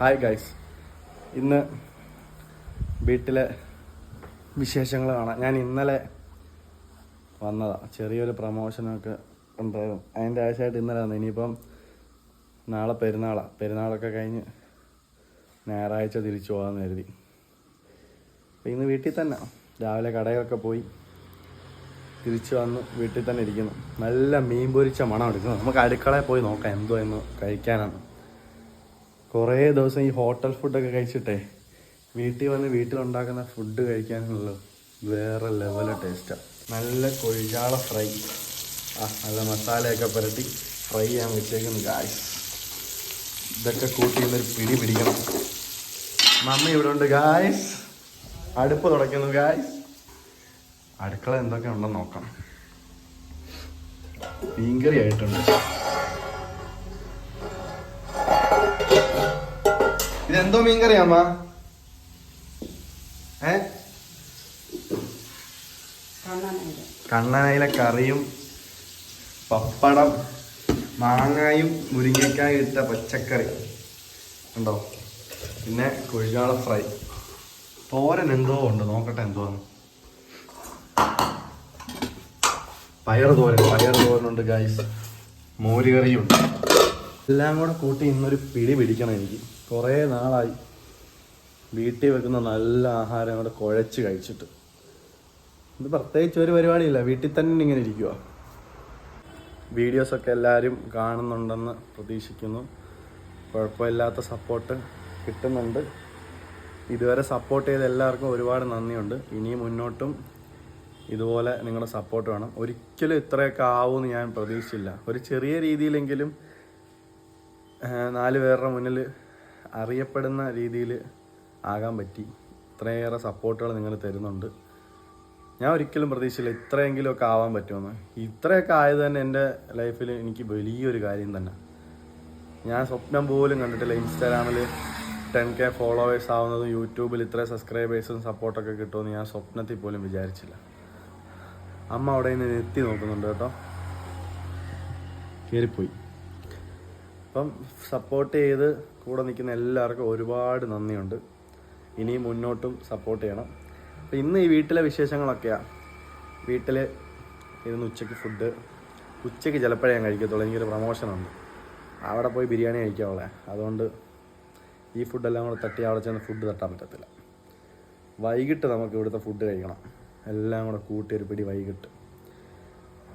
Hi guys, ഇന്ന് വീട്ടിലെ വിശേഷങ്ങൾ കാണാം. ഞാൻ ഇന്നലെ വന്നതാണ്, ചെറിയൊരു പ്രമോഷനൊക്കെ ഉണ്ടായിരുന്നു. അതിൻ്റെ ആവശ്യമായിട്ട് ഇന്നലെ വന്നു. ഇനിയിപ്പം നാളെ പെരുന്നാളൊക്കെ കഴിഞ്ഞ് ഞായറാഴ്ച തിരിച്ചു പോകാമെന്ന് കരുതി. അപ്പം ഇന്ന് വീട്ടിൽ തന്നെ രാവിലെ കടയിലൊക്കെ പോയി തിരിച്ചു വന്ന് വീട്ടിൽ തന്നെ ഇരിക്കുന്നു. നല്ല മീൻ പൊരിച്ച മണം എടുക്കുന്നു. നമുക്ക് അടുക്കളയിൽ പോയി നോക്കാം എന്തോ എന്ന് കഴിക്കാനാണ്. കുറേ ദിവസം ഈ ഹോട്ടൽ ഫുഡൊക്കെ കഴിച്ചിട്ടേ വീട്ടിലുണ്ടാക്കുന്ന ഫുഡ് കഴിക്കാനുള്ളൂ വേറെ ലെവൽ ടേസ്റ്റാണ്. നല്ല കൊഴിജാള ഫ്രൈ, നല്ല മസാലയൊക്കെ പുരട്ടി ഫ്രൈ ചെയ്യാൻ വെച്ചേക്കുന്നു ഗായ്സ്. ഇതൊക്കെ കൂട്ടി ഇന്നൊരു പിടി പിടിക്കണം. മമ്മി ഇവിടെ ഉണ്ട് ഗായ്സ്, അടുപ്പ് തുടയ്ക്കുന്നു ഗായ്സ്. അടുക്കള എന്തൊക്കെ ഉണ്ടെന്ന് നോക്കാം. മീൻകറി ആയിട്ടുണ്ട്. ഇതെന്തോ മീൻകറിയാമ്മ? കണ്ണനയിലെ കറിയും പപ്പടം, മാങ്ങായും മുരിങ്ങക്കായും ഇട്ട പച്ചക്കറി ഉണ്ടോ, പിന്നെ കൊഴിജാള ഫ്രൈ, തോരൻ എന്തോ ഉണ്ട്, നോക്കട്ടെ എന്തോന്ന്. പയർ തോരനുണ്ട് ഗൈസ്, മോരുകറിയുണ്ട്. എല്ലാം കൂടെ കൂട്ടി ഇന്നൊരു പിടി പിടിക്കണം. എനിക്ക് കുറേ നാളായി വീട്ടിൽ വെക്കുന്ന നല്ല ആഹാരം കൂടെ കുഴച്ച് കഴിച്ചിട്ട്. ഇത് പ്രത്യേകിച്ച് ഒരു പരിപാടിയില്ല, വീട്ടിൽ തന്നെ ഇങ്ങനെ ഇരിക്കുക. വീഡിയോസൊക്കെ എല്ലാവരും കാണുന്നുണ്ടെന്ന് പ്രതീക്ഷിക്കുന്നു. കുഴപ്പമില്ലാത്ത സപ്പോർട്ട് കിട്ടുന്നുണ്ട്. ഇതുവരെ സപ്പോർട്ട് ചെയ്ത എല്ലാവർക്കും ഒരുപാട് നന്ദിയുണ്ട്. ഇനിയും മുന്നോട്ടും ഇതുപോലെ നിങ്ങളുടെ സപ്പോർട്ട് വേണം. ഒരിക്കലും ഇത്രയൊക്കെ ആവുമെന്ന് ഞാൻ പ്രതീക്ഷിച്ചില്ല. ഒരു ചെറിയ രീതിയിലെങ്കിലും 4 പേരുടെ മുന്നിൽ അറിയപ്പെടുന്ന രീതിയിൽ ആകാൻ പറ്റി. ഇത്രയേറെ സപ്പോർട്ടുകൾ നിങ്ങൾ തരുന്നുണ്ട്. ഞാൻ ഒരിക്കലും പ്രതീക്ഷിച്ചില്ല ഇത്രയെങ്കിലുമൊക്കെ ആവാൻ പറ്റുമെന്ന്. ഇത്രയൊക്കെ ആയത് തന്നെ എൻ്റെ ലൈഫിൽ എനിക്ക് വലിയൊരു കാര്യം തന്നെ. ഞാൻ സ്വപ്നം പോലും കണ്ടിട്ടില്ല ഇൻസ്റ്റാഗ്രാമിൽ 10K ഫോളോവേഴ്സ് ആവുന്നതും യൂട്യൂബിൽ ഇത്ര സബ്സ്ക്രൈബേഴ്സും സപ്പോർട്ടൊക്കെ കിട്ടുമെന്ന് ഞാൻ സ്വപ്നത്തിൽ പോലും വിചാരിച്ചില്ല. അമ്മ അവിടെ നിന്ന് എത്തി നോക്കുന്നുണ്ട് കേട്ടോ, കയറിപ്പോയി. അപ്പം സപ്പോർട്ട് ചെയ്ത് കൂടെ നിൽക്കുന്ന എല്ലാവർക്കും ഒരുപാട് നന്ദിയുണ്ട്. ഇനിയും മുന്നോട്ടും സപ്പോർട്ട് ചെയ്യണം. അപ്പം ഇന്ന് ഈ വീട്ടിലെ വിശേഷങ്ങളൊക്കെയാണ്. വീട്ടിൽ ഇരുന്ന് ഉച്ചയ്ക്ക് ചിലപ്പോഴേ ഞാൻ കഴിക്കത്തുള്ളൂ. എനിക്കൊരു പ്രമോഷനുണ്ട്, അവിടെ പോയി ബിരിയാണി കഴിക്കാവുള്ളേ. അതുകൊണ്ട് ഈ ഫുഡെല്ലാം കൂടെ തട്ടി അവിടെ ചെന്ന് ഫുഡ് തട്ടാൻ പറ്റത്തില്ല. വൈകിട്ട് നമുക്ക് ഇവിടുത്തെ ഫുഡ് കഴിക്കണം. എല്ലാം കൂടെ കൂട്ടി ഒരു പിടി വൈകിട്ട്.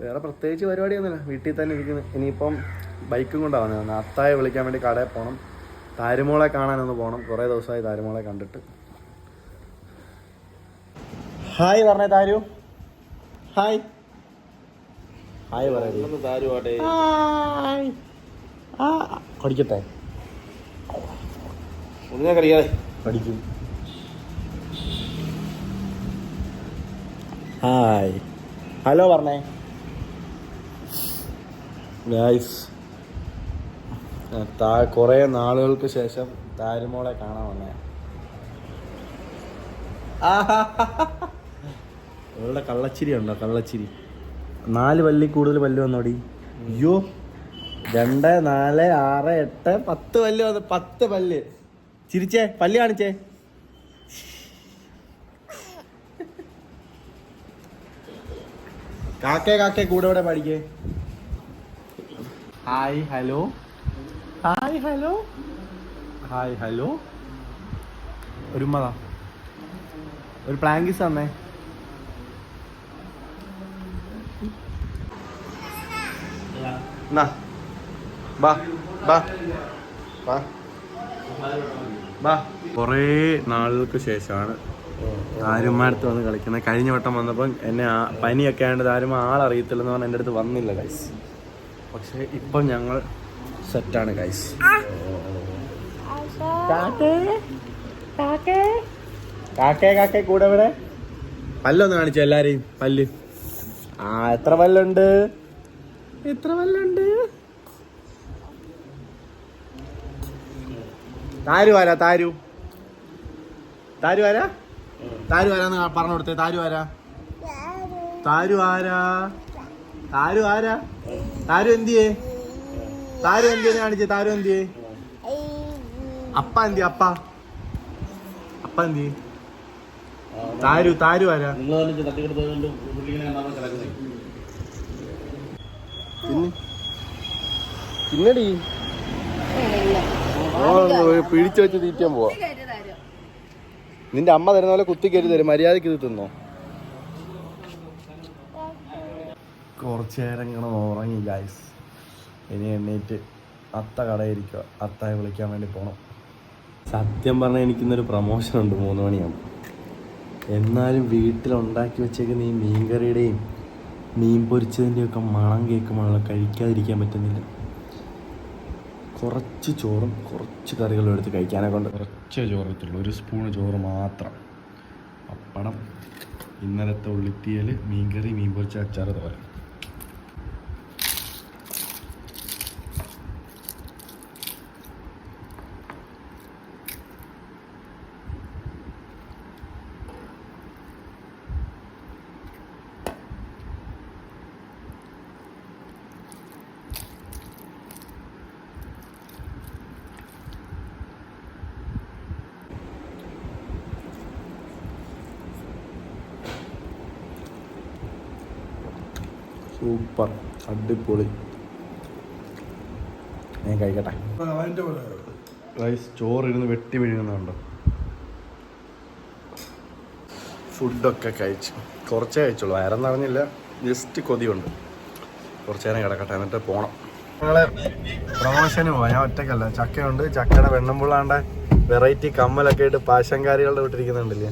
വേറെ പ്രത്യേകിച്ച് പരിപാടിയൊന്നുമില്ല, വീട്ടിൽ തന്നെ ഇരിക്കുന്നു. ഇനിയിപ്പം ബൈക്കും കൊണ്ടാണ് വന്നത്. അത്തായെ വിളിക്കാൻ വേണ്ടി കടയിൽ പോകണം. താരുമോളെ കാണാനൊന്ന് പോകണം. കുറേ ദിവസമായി താരുമോളെ കണ്ടിട്ട്. ഹായ് പറഞ്ഞേ താരു. ഹായ് ഹായ് പറയട്ടെ. പഠിക്കട്ടെ, പഠിക്കും. ഹായ് ഹലോ പറഞ്ഞേ ഗൈസ്. കുറേ നാളുകൾക്ക് ശേഷം താരുമോളെ കാണാൻ വന്നേ. അവളുടെ കള്ളച്ചിരി ഉണ്ടോ? കള്ളച്ചിരി. 4 പല്ലിൽ കൂടുതൽ പല്ല് വന്നോടി. അയ്യോ, 2, 4, 6, 8, 10 പല്ല് വന്നു. 10 പല്ല്. ചിരിച്ചേ, പല്ല് കാണിച്ചേ. കാക്കേ കൂടെ ഇവിടെ പഠിക്കേ. Hi hello. ഒരു ഉമ്മതാ, ഒരു പ്ലാങ്കിസ് തന്നേ. കുറേ നാളുകൾക്ക് ശേഷമാണ് താരുമാടുത്ത് വന്ന് കളിക്കുന്നത്. കഴിഞ്ഞ വട്ടം വന്നപ്പം എന്നെ പനിയൊക്കെ ആയതുകൊണ്ട് താരുമ ആളറിയത്തില്ലെന്ന് പറഞ്ഞാൽ എൻ്റെ അടുത്ത് വന്നില്ല ഗൈസ്. പക്ഷെ ഇപ്പം ഞങ്ങൾ സെറ്റാണ് ഗൈസ്. കാക്കേ കൂടെ ഇവിടെ. പല്ലൊന്ന് കാണിച്ചു എല്ലാരെയും. പല്ല് എത്ര പല്ലുണ്ട്? താരു ആരാന്ന് പറഞ്ഞു കൊടുത്തേ. താരു എന്തിയേ? കാണിച്ചേ. താരു എന്തിയേ? അപ്പ എന്തി അപ്പ എന്തി താരു ആരാ പിന്നടി പിടിച്ചു വെച്ച് തീറ്റാൻ പോവാ. നിന്റെ അമ്മ തരുന്ന പോലെ കുത്തിക്കരി തരും, മര്യാദക്ക് ഇത് തിന്നോ. കുറച്ചു നേരം ഇങ്ങനെ ഉറങ്ങി ഗൈസ്. ഇനി എണ്ണീറ്റ് അത്ത കടയിരിക്കുക, അത്തായെ വിളിക്കാൻ വേണ്ടി പോകണം. സത്യം പറഞ്ഞാൽ എനിക്കിന്നൊരു പ്രമോഷൻ ഉണ്ട് 3 മണിയാകുമ്പോൾ. എന്നാലും വീട്ടിലുണ്ടാക്കി വെച്ചേക്കുന്ന ഈ മീൻകറിയുടെയും മീൻ പൊരിച്ചതിൻ്റെയും ഒക്കെ മണം കേൾക്കുമ്പോഴാണ് കഴിക്കാതിരിക്കാൻ പറ്റുന്നില്ല. കുറച്ച് ചോറും കുറച്ച് കറികളും എടുത്ത് കഴിക്കാനെ കൊണ്ട് കുറച്ച് ചോറത്തുള്ളൂ, 1 സ്പൂൺ ചോറ് മാത്രം. പപ്പടം, ഇന്നലത്തെ ഉള്ളിത്തിയൽ, മീൻകറി, മീൻ പൊരിച്ച, അച്ചാറ്, തോരൻ. സൂപ്പർ, അടിപൊളി. ഞാൻ കഴിക്കട്ടെ. റൈസ് ചോറിരുന്ന് വെട്ടി വീഴുന്നുണ്ടോ. ഫുഡൊക്കെ കഴിച്ചു, കുറച്ചേ കഴിച്ചുള്ളൂ, വയറൊന്നും അറിഞ്ഞില്ല, ജസ്റ്റ് കൊതിയുണ്ട്. കുറച്ച് നേരം കിടക്കട്ടെ, എന്നിട്ട് പോകണം. ഞങ്ങളെ പ്രമോഷന് പോവാം. ഞാൻ ഒറ്റക്കല്ല, ചക്കയുണ്ട്. ചക്കയുടെ വെണ്ണമ്പുള്ളാണ്ട് വെറൈറ്റി കമ്മലൊക്കെ ഇട്ട് പാശങ്കാരികളുടെ വിട്ടിരിക്കുന്നുണ്ടല്ലേ,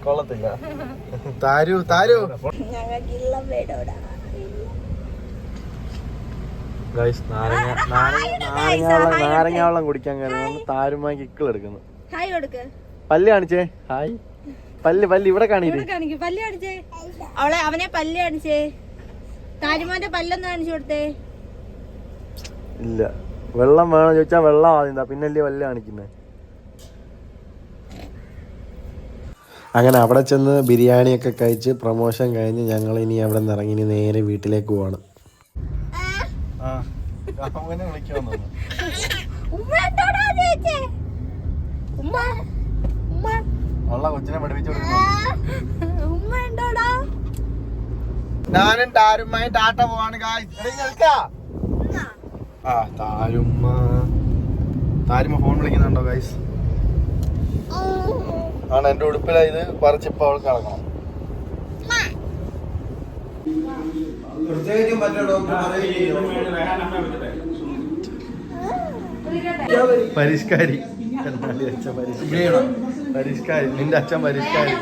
കൊള്ളത്തില്ല. താരു ഗൈസ്, നാരങ്ങ വെള്ളം കുടിക്കാൻ കയറി താരുമായി കിക്കിൾ എടുക്കുന്നു. പല്ല് കാണിച്ചേ. ഹായ്. പല്ല് ഇവിടെ കാണിച്ചേ. അവനെ പല്ല് കാണിച്ചേ. താരുമാന്റെ പല്ലൊന്ന് കാണിച്ചു കൊടുത്തേ. ഇല്ല, വെള്ളം വേണം ചോദിച്ചാ വെള്ളം ആദ്യം, പിന്നല്ലേ പല്ല് കാണിക്കുന്നേ. അങ്ങനെ അവിടെ ചെന്ന് ബിരിയാണിയൊക്കെ കഴിച്ച് പ്രമോഷൻ കഴിഞ്ഞ് ഞങ്ങൾ ഇനി അവിടെ നിന്ന് ഇറങ്ങി ഇനി നേരെ വീട്ടിലേക്ക് പോവാണ്. കൊച്ചിനെ പഠിപ്പിച്ചു ഞാനും താരുമായി ടാറ്റ പോവാണ്. താരുമ്മ ഫോൺ വിളിക്കുന്നുണ്ടോ ഗൈസ്? ആണ്, എന്റെ ഉടുപ്പില ഇത് പറിച്ചിപ്പോ അവൾക്ക് നടക്കണം. പരിഷ്കാരി, പരിഷ്കാരി, നിന്റെ അച്ഛൻ പരിഷ്കാരി.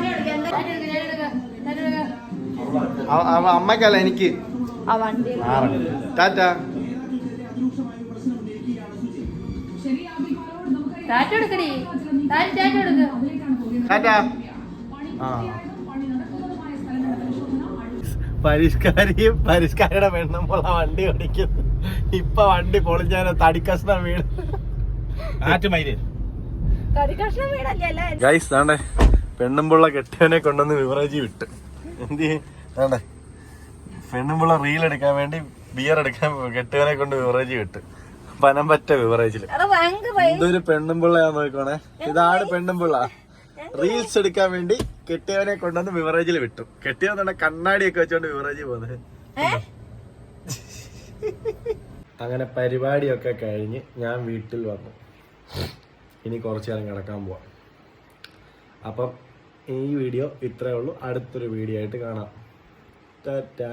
അമ്മക്കല്ല, എനിക്ക്. ടാറ്റ. പരിഷ്കാരിയുടെ പെണ്ണുമ്പോൾ വണ്ടി ഓടിക്കുന്നു. ഇപ്പൊ വണ്ടി പൊളിഞ്ഞാൽ തടിക്കഷ്ണം വീണ്. ഗൈസ് താണ്ടേ പെണ്ണുമ്പുള്ള കെട്ടിയവനെ കൊണ്ടുവന്ന് ബിവറേജ് വിട്ട്. എന്ത് വേണ്ടേ, പെണ്ണുമ്പുള്ള റീൽ എടുക്കാൻ വേണ്ടി ബിയർ എടുക്കാൻ കെട്ടിയവനെ കൊണ്ട് ബിവറേജ് വിട്ട്. പനമ്പറ്റ ബിവറേജില്. എന്തൊരു പെണ്ണുമ്പിള്ളയാ നോക്കണേ. ഇതാണ് പെണ്ണുമ്പിള്ള. റീൽസ് എടുക്കാൻ വേണ്ടി കെട്ടിയവനെ കൊണ്ടുവന്ന് ബിവറേജിൽ വിട്ടു. കെട്ടിയവന്നെ കണ്ണാടിയൊക്കെ വെച്ചോണ്ട് ബിവറേജിൽ പോകുന്നത്. അങ്ങനെ പരിപാടിയൊക്കെ കഴിഞ്ഞ് ഞാൻ വീട്ടിൽ വന്നു. ഇനി കുറച്ചു നേരം കിടക്കാൻ പോവാം. അപ്പം ഈ വീഡിയോ ഇത്രയേ ഉള്ളൂ. അടുത്തൊരു വീഡിയോ ആയിട്ട് കാണാം. ടാറ്റാ.